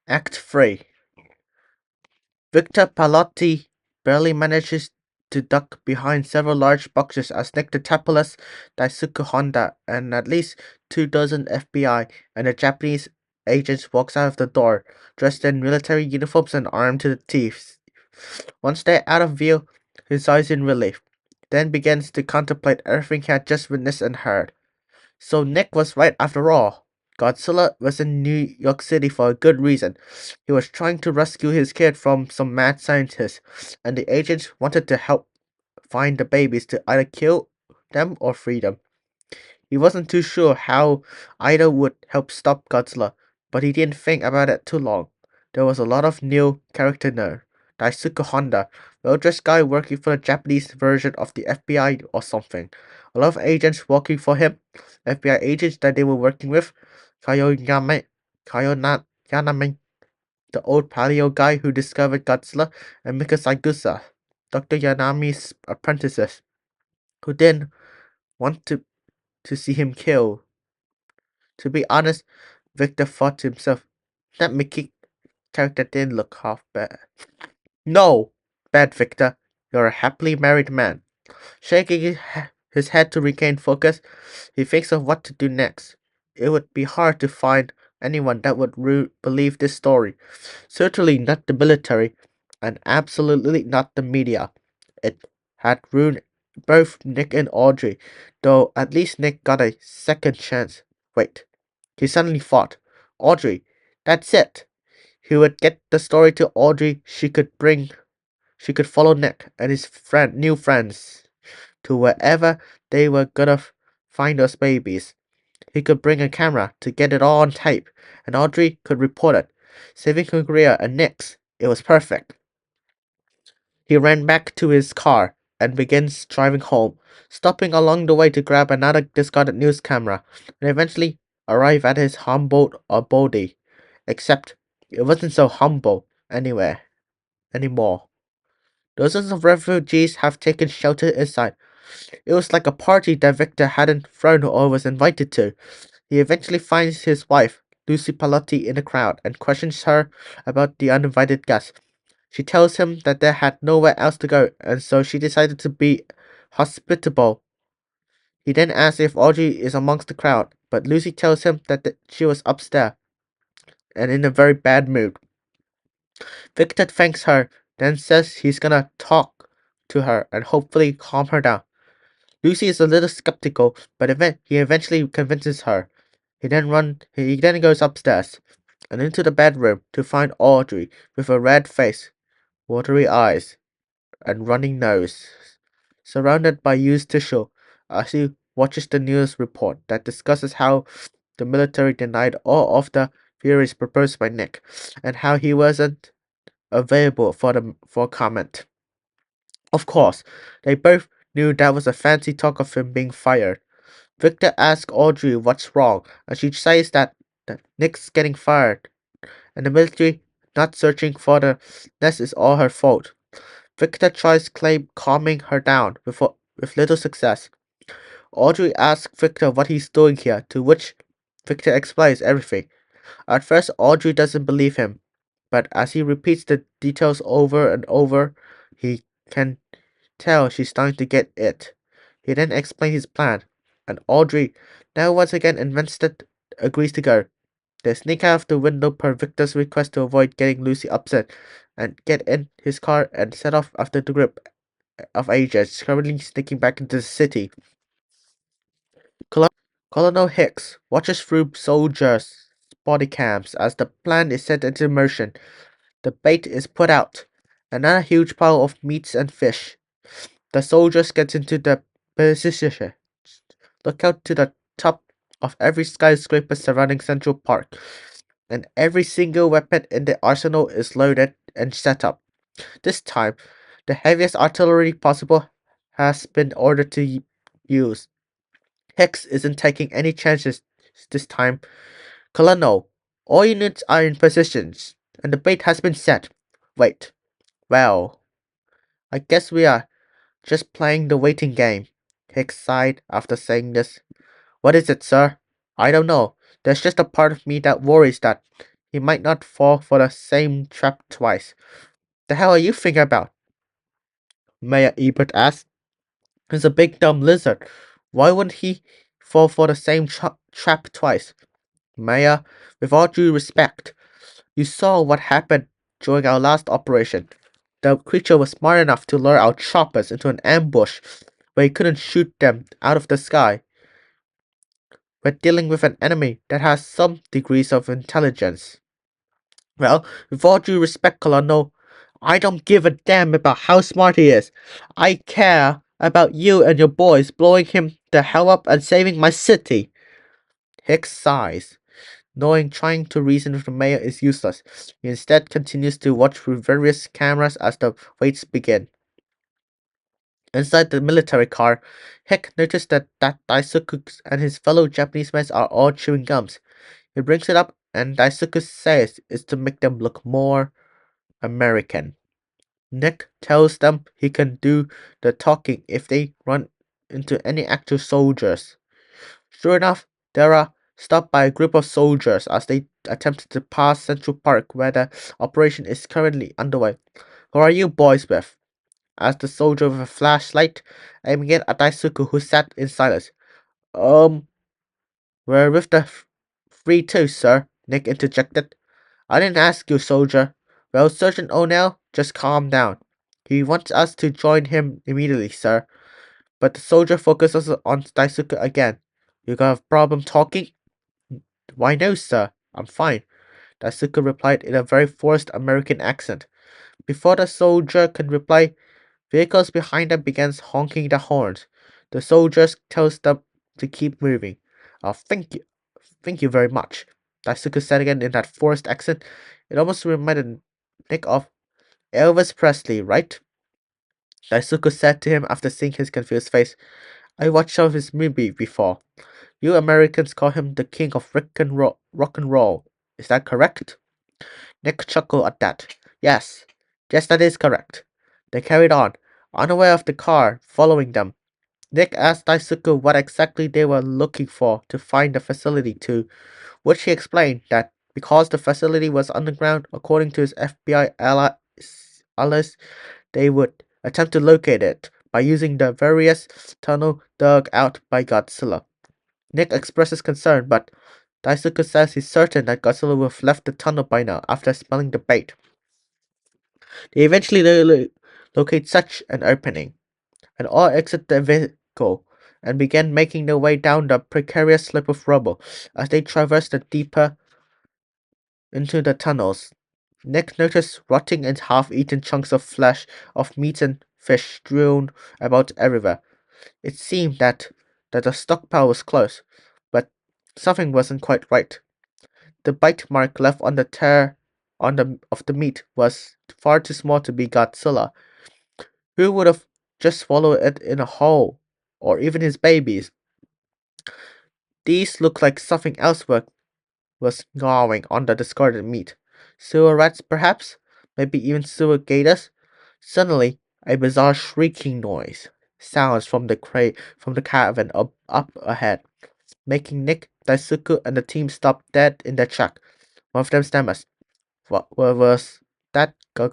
Act 3. Victor Palotti barely manages to duck behind several large boxes as Nick the Tapulous, Daisuke Honda, and at least 2 dozen FBI and a Japanese agents walks out of the door, dressed in military uniforms and armed to the teeth. Once they're out of view, he sighs in relief, then begins to contemplate everything he had just witnessed and heard. So Nick was right after all. Godzilla was in New York City for a good reason. He was trying to rescue his kid from some mad scientist, and the agents wanted to help find the babies to either kill them or free them. He wasn't too sure how either would help stop Godzilla, but he didn't think about it too long. There was a lot of new character there. Daisuke Honda, well-dressed guy working for the Japanese version of the FBI or something. A lot of agents working for him. FBI agents that they were working with. Yanami, the old paleo guy who discovered Godzilla, and Mika Saigusa, Dr. Yanami's apprentices, who didn't want to see him killed. To be honest, Victor thought to himself, that Mickey character didn't look half bad. No, bad Victor, you're a happily married man. Shaking his head to regain focus, he thinks of what to do next. It would be hard to find anyone that would believe this story. Certainly not the military, and absolutely not the media. It had ruined both Nick and Audrey, though at least Nick got a second chance. Wait, he suddenly thought, Audrey, that's it. He would get the story to Audrey. She could follow Nick and his new friends to wherever they were gonna find those babies. He could bring a camera to get it all on tape, and Audrey could report it, saving her career and Nick's. It was perfect. He ran back to his car and began driving home, stopping along the way to grab another discarded news camera, and eventually arrive at his humble abode. Except it wasn't so humble anymore. Dozens of refugees have taken shelter inside. It was like a party that Victor hadn't thrown or was invited to. He eventually finds his wife, Lucy Palotti, in the crowd and questions her about the uninvited guests. She tells him that they had nowhere else to go, and so she decided to be hospitable. He then asks if Audrey is amongst the crowd, but Lucy tells him that she was upstairs and in a very bad mood. Victor thanks her, then says he's gonna talk to her and hopefully calm her down. Lucy is a little skeptical, but he eventually convinces her. He then goes upstairs and into the bedroom to find Audrey with a red face, watery eyes, and running nose, surrounded by used tissue as he watches the news report that discusses how the military denied all of the theories proposed by Nick, and how he wasn't available for comment. Of course, they both knew that was a fancy talk of him being fired. Victor asks Audrey what's wrong, and she says that Nick's getting fired, and the military not searching for the nest is all her fault. Victor tries calming her down with little success. Audrey asks Victor what he's doing here, to which Victor explains everything. At first, Audrey doesn't believe him, but as he repeats the details over and over, he can tell she's starting to get it. He then explains his plan, and Audrey, now once again invested, agrees to go. They sneak out of the window per Victor's request to avoid getting Lucy upset, and get in his car and set off after the group of agents currently sneaking back into the city. Colonel Hicks watches through soldiers' body cams as the plan is set into motion. The bait is put out. Another huge pile of meats and fish. The soldiers get into the position. Look out to the top of every skyscraper surrounding Central Park, and every single weapon in the arsenal is loaded and set up. This time, the heaviest artillery possible has been ordered to use. Hicks isn't taking any chances this time. Colonel, all units are in positions, and the bait has been set. Wait. Well, I guess we are just playing the waiting game. Hicks sighed after saying this. What is it, sir? I don't know. There's just a part of me that worries that he might not fall for the same trap twice. The hell are you thinking about? Mayor Ebert asked. He's a big dumb lizard. Why wouldn't he fall for the same trap twice? Maya, with all due respect, you saw what happened during our last operation. The creature was smart enough to lure our choppers into an ambush where he couldn't shoot them out of the sky. We're dealing with an enemy that has some degrees of intelligence. Well, with all due respect, Colonel, I don't give a damn about how smart he is. I care about you and your boys blowing him the hell up and saving my city. Hicks sighs, knowing trying to reason with the mayor is useless. He instead continues to watch through various cameras as the waits begin. Inside the military car, Hick noticed that Daisuke and his fellow Japanese men are all chewing gums. He brings it up, and Daisuke says it's to make them look more American. Nick tells them he can do the talking if they run into any actual soldiers. Sure enough, they are stopped by a group of soldiers as they attempt to pass Central Park where the operation is currently underway. Who are you boys with? Asked the soldier with a flashlight, aiming it at Daisuke who sat in silence. We're with the 3-2, sir, Nick interjected. I didn't ask you, soldier. Well, Sergeant O'Neill, just calm down. He wants us to join him immediately, sir. But the soldier focuses on Daisuke again. You got a problem talking? Why no, sir. I'm fine, Daisuke replied in a very forced American accent. Before the soldier could reply, vehicles behind them began honking their horns. The soldiers tells them to keep moving. Thank you very much, Daisuke said again in that forced accent. It almost reminded Nick of Elvis Presley, right? Daisuke said to him after seeing his confused face. I watched some of his movies before. You Americans call him the king of rock and roll. Is that correct? Nick chuckled at that. Yes, that is correct. They carried on, unaware of the car following them. Nick asked Daisuke what exactly they were looking for to find the facility to, which he explained that because the facility was underground, according to his FBI allies, they would attempt to locate it by using the various tunnel dug out by Godzilla. Nick expresses concern, but Daisuke says he's certain that Godzilla would have left the tunnel by now after smelling the bait. They eventually locate such an opening, and all exit the vehicle and begin making their way down the precarious slope of rubble as they traverse the deeper into the tunnels. Nick noticed rotting and half-eaten chunks of flesh, of meat and fish strewn about everywhere. It seemed that the stockpile was close, but something wasn't quite right. The bite mark left on the tear of the meat was far too small to be Godzilla, who would have just swallowed it in a whole, or even his babies. These looked like something else was gnawing on the discarded meat. Sewer rats, perhaps? Maybe even sewer gators? Suddenly, a bizarre shrieking noise sounds from the cavern up ahead, making Nick, Daisuke, and the team stop dead in their track. One of them stammers. What was that? Go.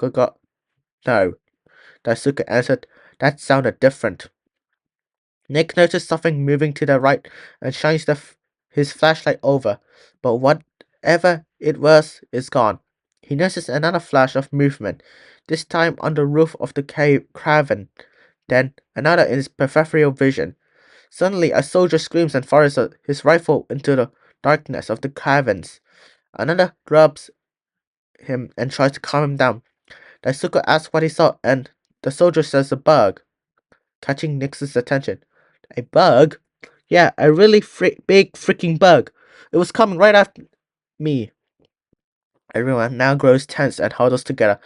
No, Daisuke answered. That sounded different. Nick noticed something moving to the right and shines his flashlight over, but whatever it was is gone. He noticed another flash of movement, this time on the roof of the cavern, then another in his peripheral vision. Suddenly, a soldier screams and fires his rifle into the darkness of the caverns. Another grabs him and tries to calm him down. Daisuke asks what he saw, and the soldier says a bug, catching Nick's attention. A bug? Yeah, a really big freaking bug. It was coming right after me. Everyone now grows tense and huddles together,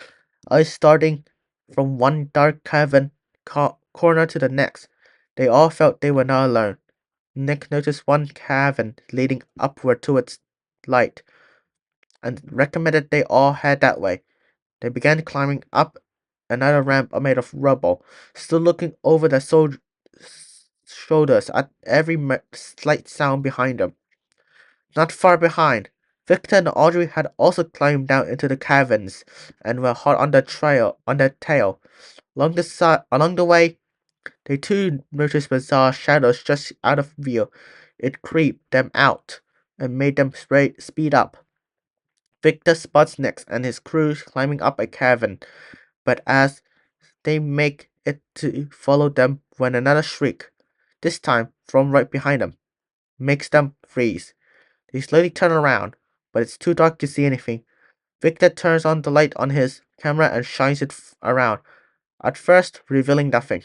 eyes starting from one dark cavern corner to the next. They all felt they were not alone. Nick noticed one cavern leading upward towards light, and recommended they all head that way. They began climbing up another ramp made of rubble, still looking over their shoulders at every slight sound behind them. Not far behind, Victor and Audrey had also climbed down into the caverns and were hot on their tail. Along the way, they too noticed bizarre shadows just out of view. It creeped them out and made them speed up. Victor spots Nix and his crew climbing up a cavern, but as they make it to follow them when another shriek, this time from right behind them, makes them freeze. They slowly turn around, but it's too dark to see anything. Victor turns on the light on his camera and shines it around, at first revealing nothing.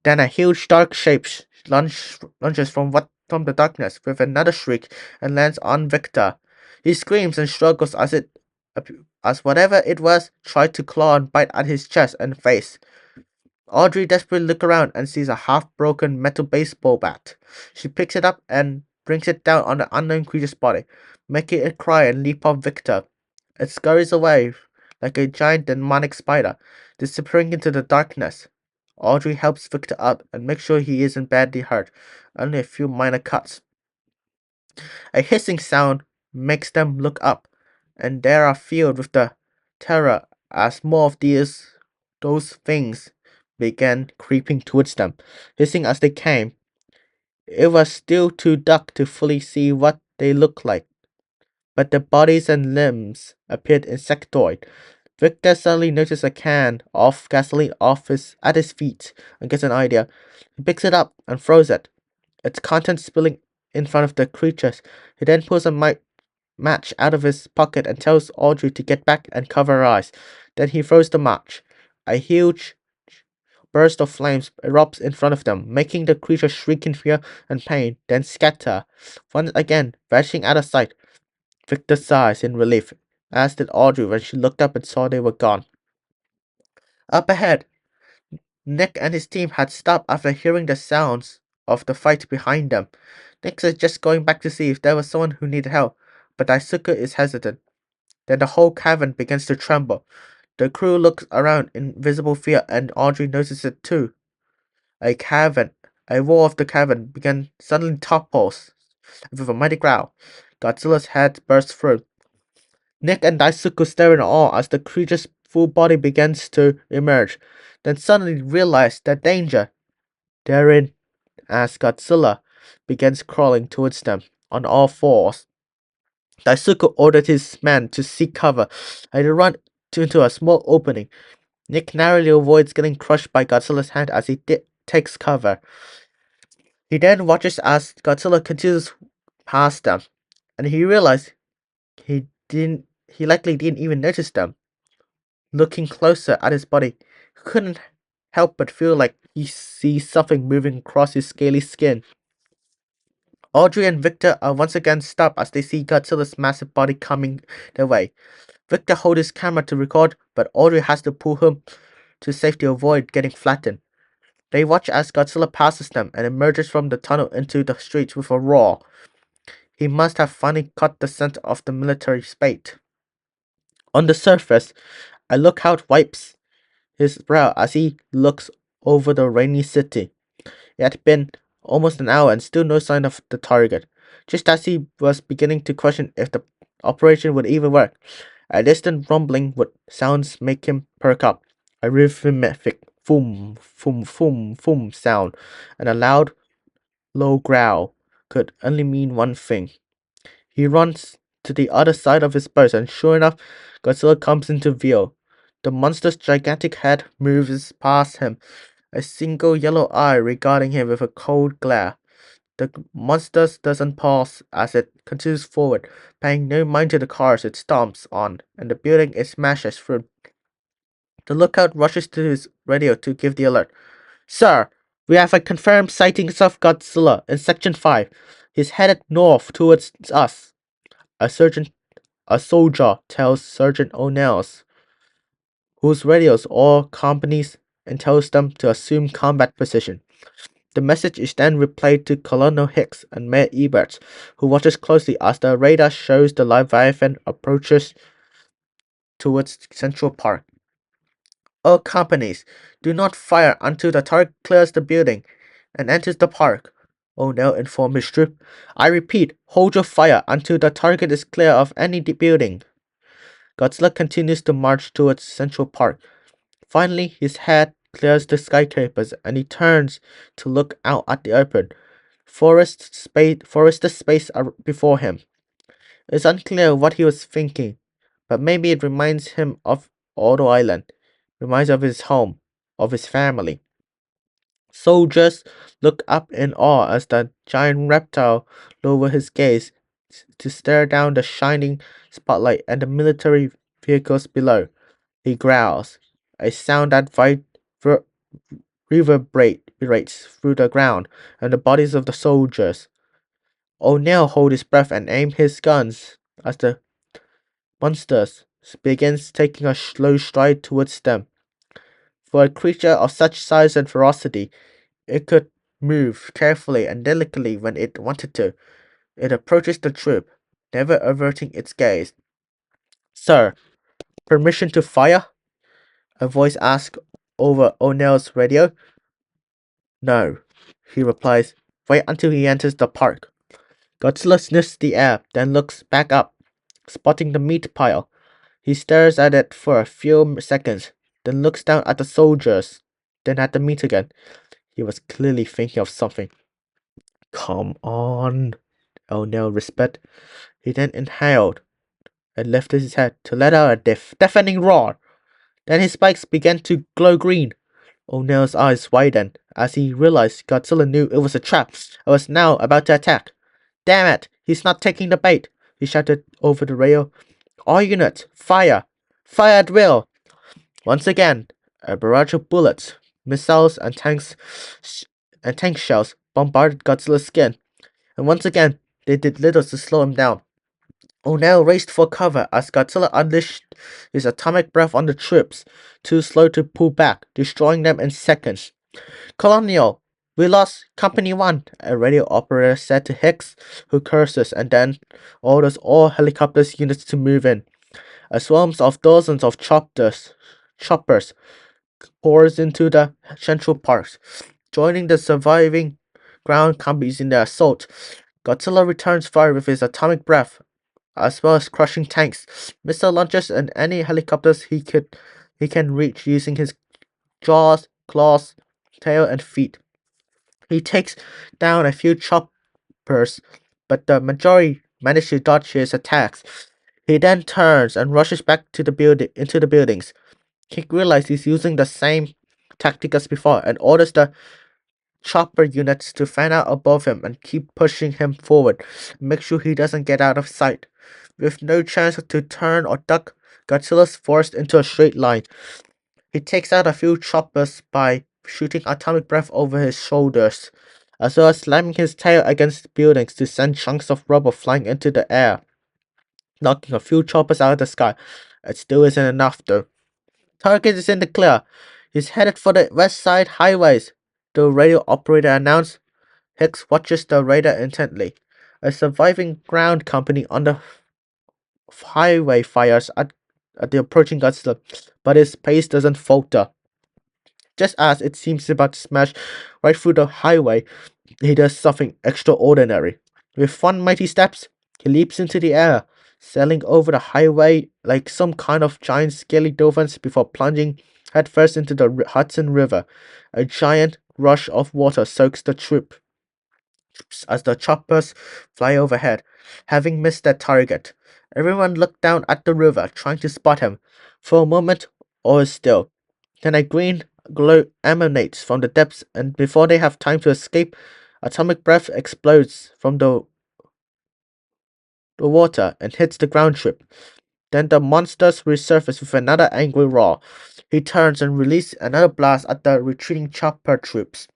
Then a huge dark shape lunges from the darkness with another shriek and lands on Victor. He screams and struggles as whatever it was tried to claw and bite at his chest and face. Audrey desperately looks around and sees a half-broken metal baseball bat. She picks it up and brings it down on the unknown creature's body, making it cry and leap on Victor. It scurries away like a giant demonic spider, disappearing into the darkness. Audrey helps Victor up and makes sure he isn't badly hurt, only a few minor cuts. A hissing sound makes them look up, and they are filled with the terror as more of those things began creeping towards them, hissing as they came. It was still too dark to fully see what they looked like, but their bodies and limbs appeared insectoid. Victor suddenly noticed a can of gasoline at his feet and gets an idea. He picks it up and throws it, its contents spilling in front of the creatures. He then pulls a match out of his pocket and tells Audrey to get back and cover her eyes. Then he throws the match. A huge burst of flames erupts in front of them, making the creatures shriek in fear and pain, then scatter, once again vanishing out of sight. Victor sighs in relief, as did Audrey when she looked up and saw they were gone. Up ahead, Nick and his team had stopped after hearing the sounds of the fight behind them. Nick is just going back to see if there was someone who needed help, but Daisuke is hesitant. Then the whole cavern begins to tremble. The crew looks around in visible fear, and Audrey notices it too. A wall of the cavern began suddenly topples with a mighty growl. Godzilla's head bursts through. Nick and Daisuke stare in awe as the creature's full body begins to emerge, then suddenly realize their danger. Therein, as Godzilla begins crawling towards them on all fours, Daisuke ordered his men to seek cover and they run into a small opening. Nick narrowly avoids getting crushed by Godzilla's hand as he takes cover. He then watches as Godzilla continues past them, and he realizes he likely didn't even notice them. Looking closer at his body, he couldn't help but feel like he sees something moving across his scaly skin. Audrey and Victor are once again stopped as they see Godzilla's massive body coming their way. Victor holds his camera to record, but Audrey has to pull him to safety to avoid getting flattened. They watch as Godzilla passes them and emerges from the tunnel into the streets with a roar. He must have finally caught the scent of the military spate. On the surface, a lookout wipes his brow as he looks over the rainy city. It had been almost an hour and still no sign of the target. Just as he was beginning to question if the operation would even work, a distant rumbling with sounds make him perk up. A rhythmic boom, boom, boom, boom sound, and a loud, low growl could only mean one thing. He runs to the other side of his burst, and sure enough, Godzilla comes into view. The monster's gigantic head moves past him, a single yellow eye regarding him with a cold glare. The monster doesn't pause as it continues forward, paying no mind to the cars it stomps on, and the building it smashes through. The lookout rushes to his radio to give the alert. Sir, we have a confirmed sighting of Godzilla in Section 5. He's headed north towards us. A soldier tells Sergeant O'Neill's, whose radios all companies and tells them to assume combat position. The message is then replayed to Colonel Hicks and Mayor Eberts, who watches closely as the radar shows the Leviathan approaches towards Central Park. All companies, do not fire until the target clears the building and enters the park. O'Neill informed his troop. I repeat, hold your fire until the target is clear of any building. Godzilla continues to march towards Central Park. Finally, his head clears the skyscrapers and he turns to look out at the open, forested space before him. It's unclear what he was thinking, but maybe it reminds him of Auto Island, reminds of his home, of his family. Soldiers look up in awe as the giant reptile lowers his gaze to stare down the shining spotlight and the military vehicles below. He growls, a sound that ver- reverberates through the ground and the bodies of the soldiers. O'Neill holds his breath and aims his guns as the monsters begins taking a slow stride towards them. For a creature of such size and ferocity, it could move carefully and delicately when it wanted to. It approaches the troop, never averting its gaze. Sir, permission to fire? A voice asks over O'Neill's radio. No, he replies. Wait until he enters the park. Godzilla sniffs the air, then looks back up, spotting the meat pile. He stares at it for a few seconds, then looks down at the soldiers, then at the meat again. He was clearly thinking of something. Come on, O'Neill whispered. He then inhaled and lifted his head to let out a deafening roar. Then his spikes began to glow green. O'Neill's eyes widened as he realized Godzilla knew it was a trap and was now about to attack. Damn it, he's not taking the bait, he shouted over the rail. All units, fire! Fire at will! Once again, a barrage of bullets, missiles, and tank shells bombarded Godzilla's skin, and once again, they did little to slow him down. O'Neill raced for cover as Godzilla unleashed his atomic breath on the troops, too slow to pull back, destroying them in seconds. Colonial, we lost Company 1, a radio operator said to Hicks, who curses and then orders all helicopters units to move in. A swarm of dozens of choppers pours into the Central Parks, joining the surviving ground companies in the assault. Godzilla returns fire with his atomic breath, as well as crushing tanks, missile launchers, and any helicopters he can reach using his jaws, claws, tail, and feet. He takes down a few choppers, but the majority manage to dodge his attacks. He then turns and rushes back to into the buildings. He realizes he's using the same tactic as before and orders the chopper units to fan out above him and keep pushing him forward. Make sure he doesn't get out of sight. With no chance to turn or duck, Godzilla's forced into a straight line. He takes out a few choppers by shooting atomic breath over his shoulders, as well as slamming his tail against buildings to send chunks of rubble flying into the air, knocking a few choppers out of the sky. It still isn't enough though. Target is in the clear. He's headed for the west side highways, the radio operator announced. Hicks watches the radar intently. A surviving ground company on the highway fires at the approaching Godzilla, but his pace doesn't falter. Just as it seems about to smash right through the highway, he does something extraordinary. With one mighty steps, he leaps into the air, sailing over the highway like some kind of giant scaly dolphins before plunging headfirst into the Hudson River. A giant rush of water soaks the troop as the choppers fly overhead, having missed their target. Everyone looked down at the river, trying to spot him. For a moment, all is still. Then a green glow emanates from the depths, and before they have time to escape, atomic breath explodes from the water and hits the ground troop. Then the monsters resurface with another angry roar. He turns and releases another blast at the retreating chopper troops.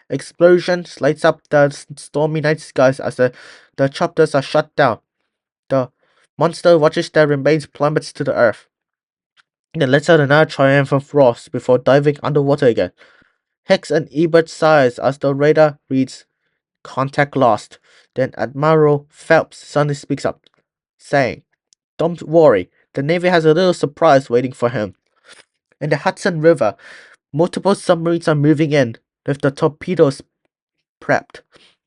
Explosions lights up the stormy night skies as the choppers are shut down. The monster watches their remains plummets to the earth. Then lets out another triumphant roar before diving underwater again. Hicks and Ebert sighs as the radar reads contact lost. Then Admiral Phelps suddenly speaks up, saying, Don't worry, the Navy has a little surprise waiting for him. In the Hudson River, multiple submarines are moving in, with the torpedoes prepped.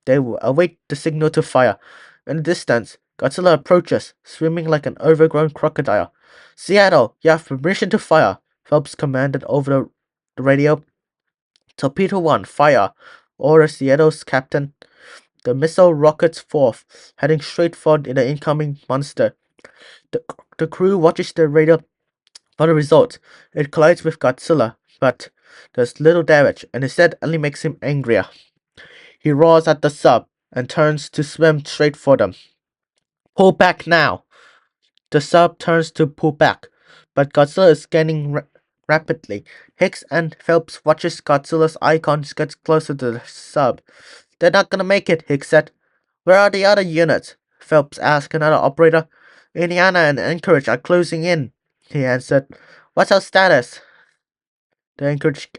They await the signal to fire. In the distance, Godzilla approaches, swimming like an overgrown crocodile. Seattle, you have permission to fire, Phelps commanded over the radio. Torpedo 1, fire, orders Seattle's captain. The missile rockets forth, heading straight for the incoming monster. The crew watches the radio for the result. It collides with Godzilla, but does little damage, and instead only makes him angrier. He roars at the sub and turns to swim straight for them. Pull back now! The sub turns to pull back, but Godzilla is scanning rapidly. Hicks and Phelps watches Godzilla's icon get closer to the sub. They're not gonna make it, Hicks said. Where are the other units? Phelps asked another operator. Indiana and Anchorage are closing in, he answered. What's our status? The Anchorage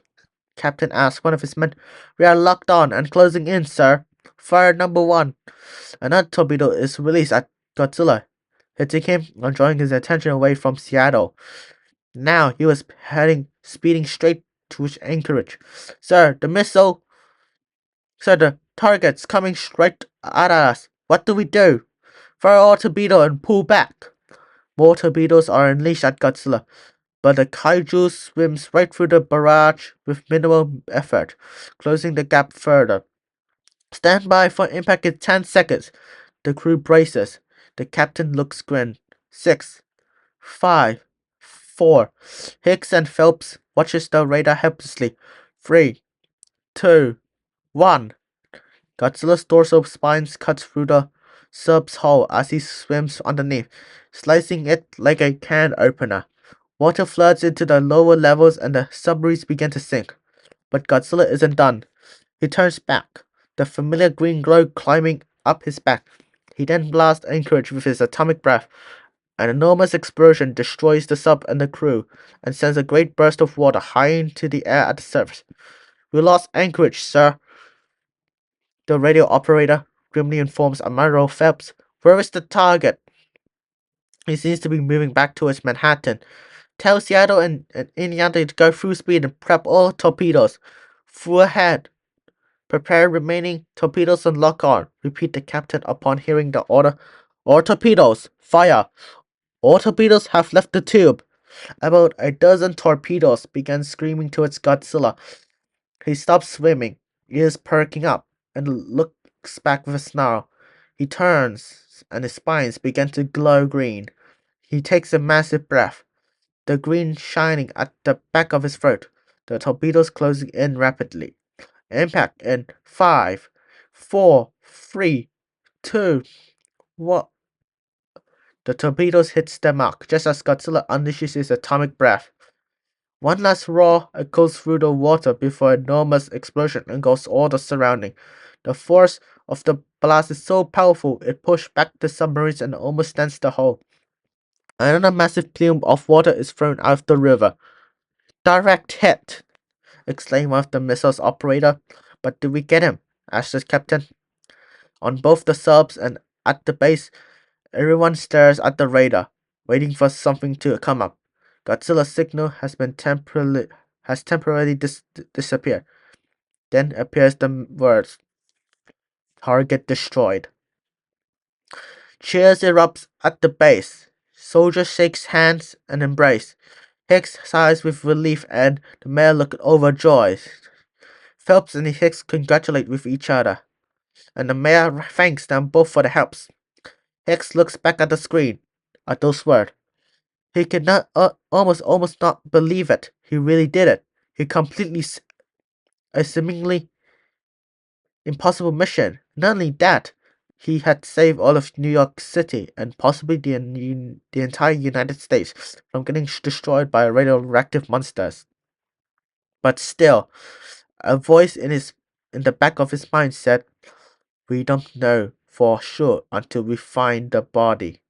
captain asked one of his men. We are locked on and closing in, sir. Fire number 1. Another torpedo is released at Godzilla, hitting him and drawing his attention away from Seattle. Now he was speeding straight towards Anchorage. Sir, the target's coming straight at us. What do we do? Fire all torpedo and pull back. More torpedoes are unleashed at Godzilla, but the kaiju swims right through the barrage with minimal effort, closing the gap further. Stand by for impact in 10 seconds. The crew braces. The captain looks grim. 6, 5, 4. Hicks and Phelps watches the radar helplessly. 3, 2, 1. Godzilla's dorsal spine cuts through the sub's hull as he swims underneath, slicing it like a can opener. Water floods into the lower levels and the submarines begin to sink. But Godzilla isn't done. He turns back, the familiar green glow climbing up his back. He then blasts Anchorage with his atomic breath. An enormous explosion destroys the sub and the crew, and sends a great burst of water high into the air at the surface. We lost Anchorage, sir. The radio operator grimly informs Admiral Phelps. Where is the target? He seems to be moving back towards Manhattan. Tell Seattle and Indiana to go full speed and prep all torpedoes. Full ahead. Prepare remaining torpedoes and lock on, repeat the captain upon hearing the order. All torpedoes, fire! All torpedoes have left the tube. About a dozen torpedoes began screaming towards Godzilla. He stops swimming, ears perking up, and looks back with a snarl. He turns, and his spines begin to glow green. He takes a massive breath, the green shining at the back of his throat, the torpedoes closing in rapidly. Impact in 5, 4, 3, 2, 1. The torpedoes hits their mark just as Godzilla unleashes his atomic breath. One last roar echoes through the water before an enormous explosion engulfs all the surrounding. The force of the blast is so powerful it pushed back the submarines and almost dents the hull. Another massive plume of water is thrown out of the river. Direct hit! Exclaimed one of the missile's operator. But did we get him? Asked the captain. On both the subs and at the base, everyone stares at the radar, waiting for something to come up. Godzilla's signal has temporarily disappeared. Then appears the words, target destroyed. Cheers erupts at the base. Soldier shakes hands and embrace. Hicks sighs with relief and the mayor look overjoyed. Phelps and Hicks congratulate with each other, and the mayor thanks them both for the helps. Hicks looks back at the screen, at those words. He could not almost not believe it. He really did it. He completely a seemingly impossible mission. Not only that, he had saved all of New York City and possibly the entire United States from getting destroyed by radioactive monsters. But still, a voice in the back of his mind said, "We don't know for sure until we find the body."